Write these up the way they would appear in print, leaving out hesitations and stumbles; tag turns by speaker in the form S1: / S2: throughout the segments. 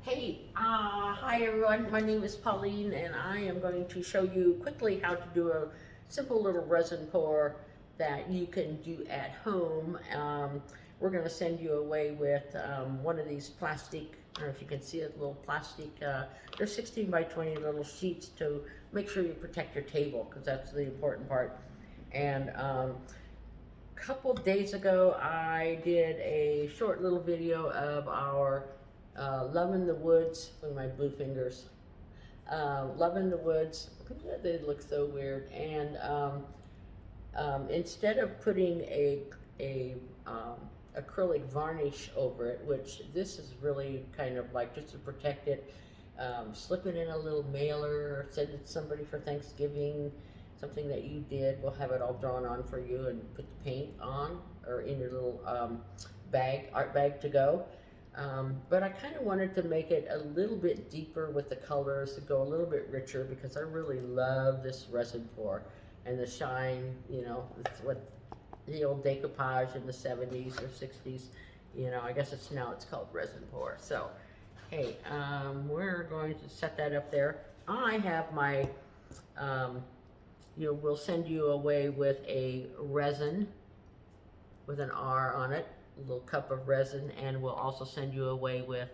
S1: Hi everyone, my name is Pauline and I am going to show you quickly how to do a simple little resin pour that you can do at home. We're going to send you away with one of these plastic, I don't know if you can see it, little plastic, they're 16 by 20 little sheets to make sure you protect your table, because that's the important part. And a couple days ago I did a short little video of our Loving the Woods with my blue fingers. Loving the Woods, they look so weird. And instead of putting a acrylic varnish over it, which this is really kind of like just to protect it, slip it in a little mailer or send it to somebody for Thanksgiving, something that you did. We'll have it all drawn on for you and put the paint on or in your little art bag to go. But I kind of wanted to make it a little bit deeper with the colors, to go a little bit richer, because I really love this resin pour and the shine. You know, it's what the old decoupage in the 70s or 60s, you know, I guess now it's called resin pour. So hey, we're going to set that up there. I have my we'll send you away with a resin with an R on it, a little cup of resin, and we'll also send you away with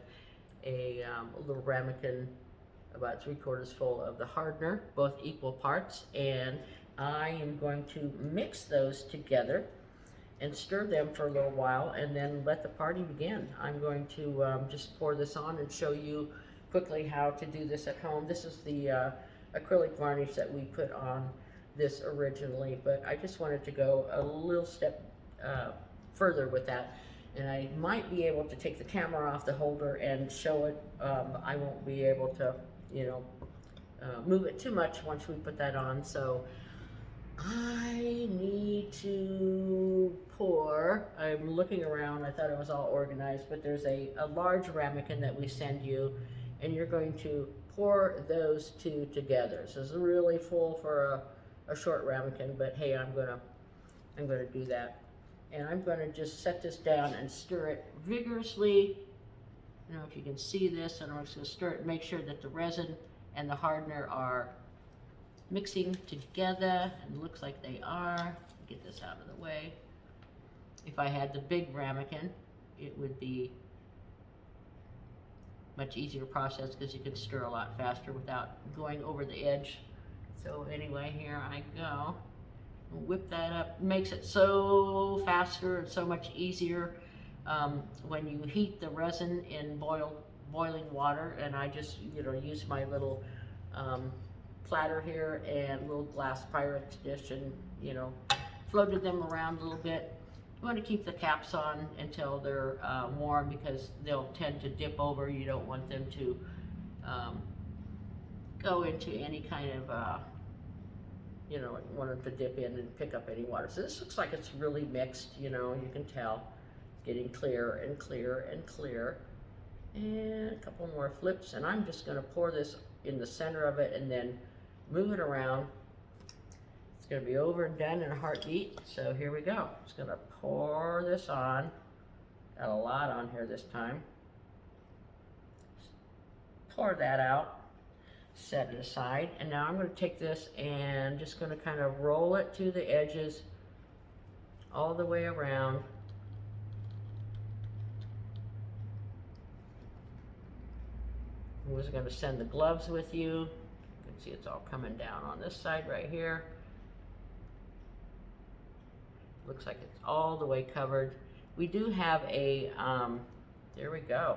S1: a little ramekin about 3/4 full of the hardener, both equal parts. And I am going to mix those together and stir them for a little while and then let the party begin. I'm going to just pour this on and show you quickly how to do this at home. This is the acrylic varnish that we put on this originally, but I just wanted to go a little step further with that, and I might be able to take the camera off the holder and show it. I won't be able to, move it too much once we put that on. So I need to pour. I'm looking around, I thought it was all organized, but there's a large ramekin that we send you, and you're going to pour those two together. So it's really full for a short ramekin, but hey, I'm gonna do that. And I'm going to just set this down and stir it vigorously. I don't know if you can see this, and I'm just going to stir it, make sure that the resin and the hardener are mixing together, and it looks like they are. Get this out of the way. If I had the big ramekin, it would be much easier process, because you can stir a lot faster without going over the edge. So anyway, here I go. Whip that up. Makes it so faster and so much easier when you heat the resin in boiling water. And I just use my little platter here and little glass Pyrex dish, and floated them around a little bit. You want to keep the caps on until they're warm, because they'll tend to dip over. You don't want them to go into any kind of want them to dip in and pick up any water. So this looks like it's really mixed, you can tell. It's getting clearer and clearer and clearer. And a couple more flips, and I'm just going to pour this in the center of it and then move it around. It's going to be over and done in a heartbeat. So here we go. Just going to pour this on. Got a lot on here this time. Pour that out. Set it aside, and now I'm going to take this and just going to kind of roll it to the edges all the way around. I was going to send the gloves with you. You can see it's all coming down on this side right here. Looks like it's all the way covered. We do have a, there we go.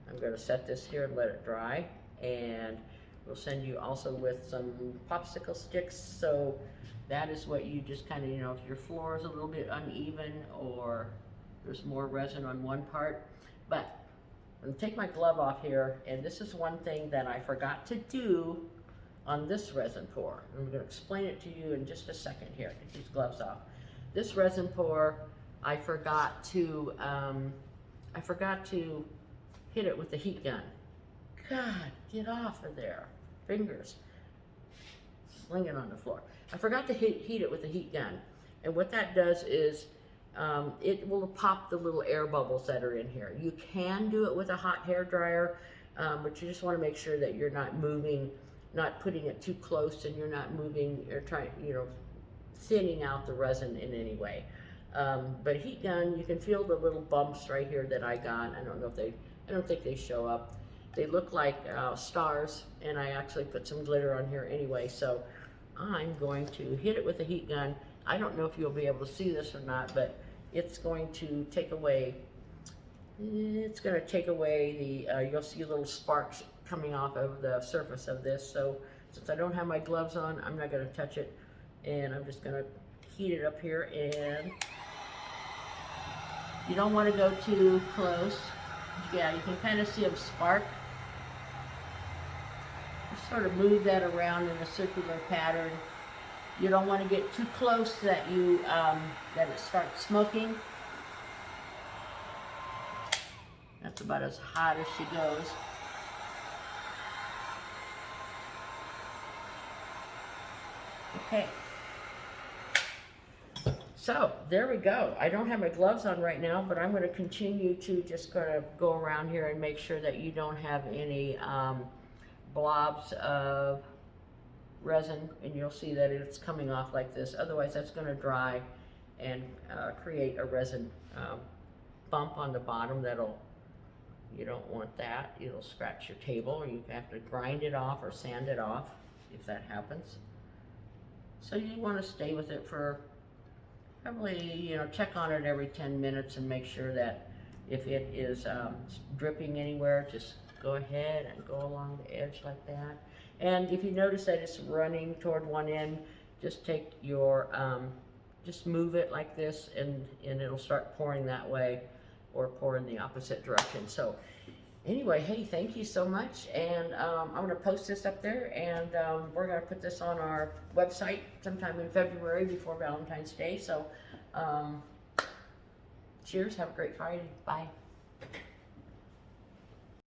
S1: I'm going to set this here and let it dry. And we'll send you also with some popsicle sticks. So that is what you just kind of, if your floor is a little bit uneven or there's more resin on one part. But I'm going to take my glove off here, and this is one thing that I forgot to do on this resin pour. I'm going to explain it to you in just a second here. Get these gloves off. This resin pour, I forgot to hit it with the heat gun. God, get off of there. Fingers slinging on the floor. I forgot to heat it with the heat gun. And what that does is it will pop the little air bubbles that are in here. You can do it with a hot hair dryer, but you just want to make sure that you're not moving, not putting it too close, and you're not moving or trying, thinning out the resin in any way. But heat gun, you can feel the little bumps right here that I got. I don't think they show up. They look like stars, and I actually put some glitter on here anyway, so I'm going to hit it with a heat gun. I don't know if you'll be able to see this or not, but it's going to take away, the, you'll see little sparks coming off of the surface of this. So since I don't have my gloves on, I'm not going to touch it, and I'm just going to heat it up here. And you don't want to go too close. Yeah, you can kind of see them spark. Just sort of move that around in a circular pattern. You don't want to get too close that that it starts smoking. That's about as hot as she goes. Okay. So there we go. I don't have my gloves on right now, but I'm going to continue to just kind of go around here and make sure that you don't have any blobs of resin, and you'll see that it's coming off like this. Otherwise, that's going to dry and create a resin bump on the bottom. You don't want that. It'll scratch your table, or you have to grind it off or sand it off if that happens. So you want to stay with it for probably, check on it every 10 minutes and make sure that if it is dripping anywhere, just go ahead and go along the edge like that. And if you notice that it's running toward one end, just take your, just move it like this, and it'll start pouring that way, or pour in the opposite direction. So anyway, hey, thank you so much. And I'm going to post this up there, and we're going to put this on our website sometime in February before Valentine's Day. So cheers, have a great Friday. Bye.